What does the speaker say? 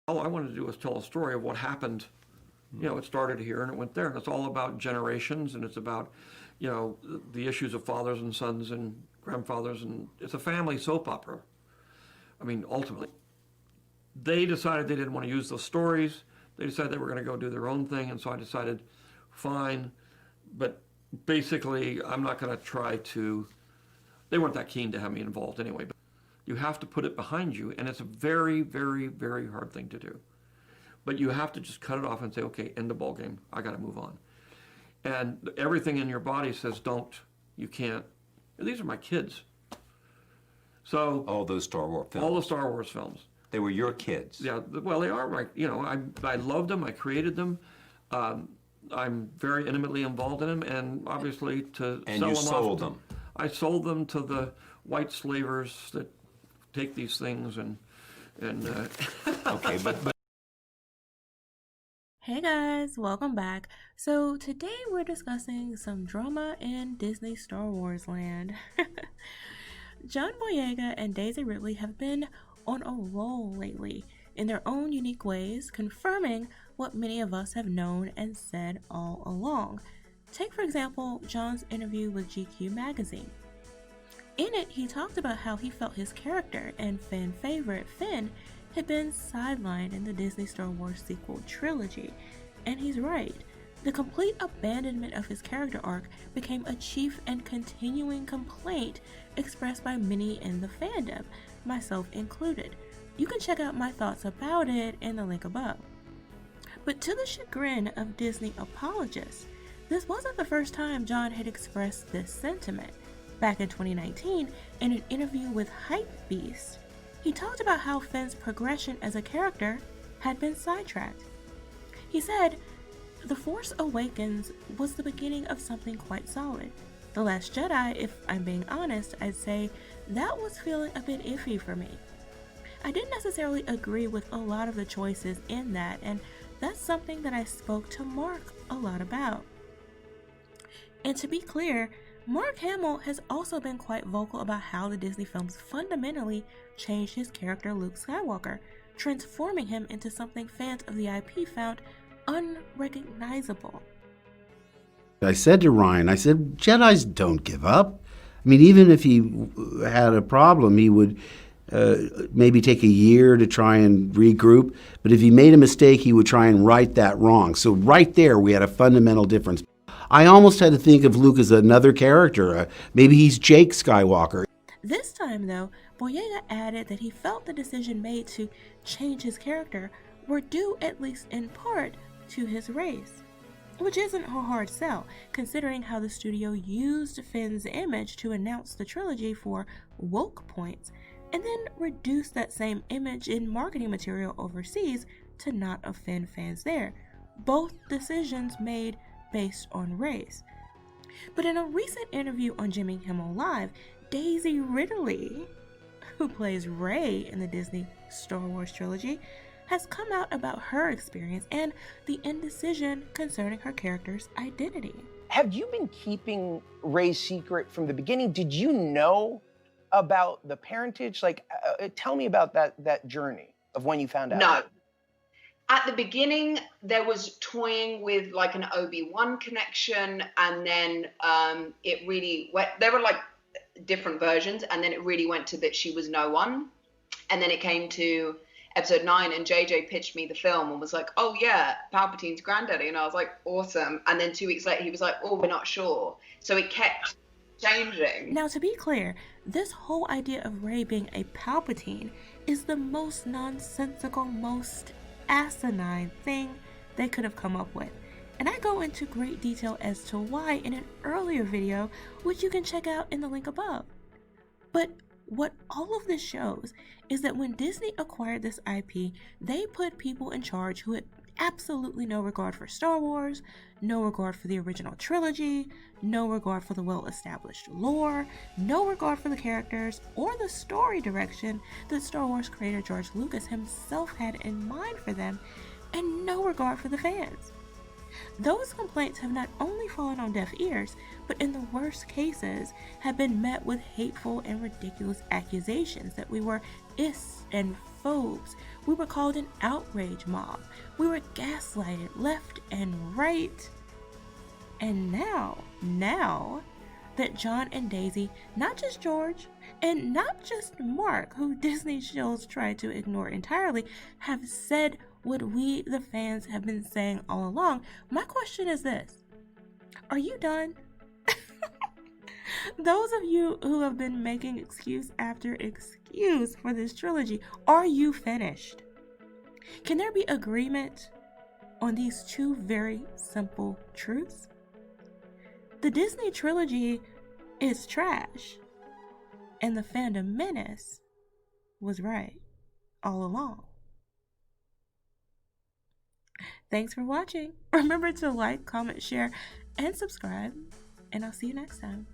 all I wanted to do was tell a story of what happened. It started here and it went there, and it's all about generations, and it's about, the issues of fathers and sons and grandfathers, and it's a family soap opera. I mean, ultimately, they decided they didn't want to use those stories. They decided they were going to go do their own thing, and so I decided, fine, but basically, I'm not going to try to. They weren't that keen to have me involved anyway. But you have to put it behind you, and it's a very, very, very hard thing to do. But you have to just cut it off and say, okay, end the ball game. I got to move on. And everything in your body says, don't, you can't. And these are my kids. So all those Star Wars films. All the Star Wars films. They were your kids. Yeah, well, they are. I loved them. I created them. I'm very intimately involved in them, and obviously to and sell you them sold off. them. I sold them to the white slavers that take these things and. Okay, but. Hey guys, welcome back. So today we're discussing some drama in Disney Star Wars land. John Boyega and Daisy Ridley have been on a roll lately in their own unique ways, confirming what many of us have known and said all along. Take for example John's interview with GQ magazine. In it, he talked about how he felt his character and fan favorite Finn had been sidelined in the Disney Star Wars sequel trilogy, and he's right. The complete abandonment of his character arc became a chief and continuing complaint expressed by many in the fandom, myself included. You can check out my thoughts about it in the link above. But to the chagrin of Disney apologists, this wasn't the first time John had expressed this sentiment. Back in 2019, in an interview with Hypebeast, he talked about how Finn's progression as a character had been sidetracked. He said, "The Force Awakens was the beginning of something quite solid. The Last Jedi, if I'm being honest, I'd say that was feeling a bit iffy for me. I didn't necessarily agree with a lot of the choices in that, and that's something that I spoke to Mark a lot about." And to be clear, Mark Hamill has also been quite vocal about how the Disney films fundamentally changed his character Luke Skywalker, transforming him into something fans of the IP found unrecognizable. I said to Ryan, Jedis don't give up. I mean, even if he had a problem, he would maybe take a year to try and regroup. But if he made a mistake, he would try and right that wrong. So right there, we had a fundamental difference. I almost had to think of Luke as another character. Maybe he's Jake Skywalker. This time, though, Boyega added that he felt the decision made to change his character were due, at least in part, to his race. Which isn't a hard sell, considering how the studio used Finn's image to announce the trilogy for woke points, and then reduced that same image in marketing material overseas to not offend fans there. Both decisions made based on race. But in a recent interview on Jimmy Kimmel Live, Daisy Ridley, who plays Rey in the Disney Star Wars trilogy, has come out about her experience and the indecision concerning her character's identity. Have you been keeping Rey's secret from the beginning? Did you know about the parentage? Tell me about that journey of when you found out. No. At the beginning, there was toying with like an Obi-Wan connection, and then it really went, there were like different versions, and then it really went to that she was no one. And then it came to episode 9, and JJ pitched me the film and was like, "Oh yeah, Palpatine's granddaddy," and I was like, "Awesome." And then 2 weeks later, he was like, "Oh, we're not sure." So it kept changing. Now, to be clear, this whole idea of Rey being a Palpatine is the most nonsensical, most asinine thing they could have come up with, and I go into great detail as to why in an earlier video, which you can check out in the link above. But what all of this shows is that when Disney acquired this IP, they put people in charge who had absolutely no regard for Star Wars, no regard for the original trilogy, no regard for the well-established lore, no regard for the characters or the story direction that Star Wars creator George Lucas himself had in mind for them, and no regard for the fans. Those complaints have not only fallen on deaf ears, but in the worst cases have been met with hateful and ridiculous accusations that we were is and phobes. We were called an outrage mob. We were gaslighted left and right. And now that John and Daisy, not just George, and not just Mark, who Disney shows tried to ignore entirely, have said what we, the fans, have been saying all along, my question is this: are you done? Those of you who have been making excuse after excuse for this trilogy, are you finished? Can there be agreement on these two very simple truths? The Disney trilogy is trash, and the fandom menace was right all along. Thanks for watching. Remember to like, comment, share, and subscribe, and I'll see you next time.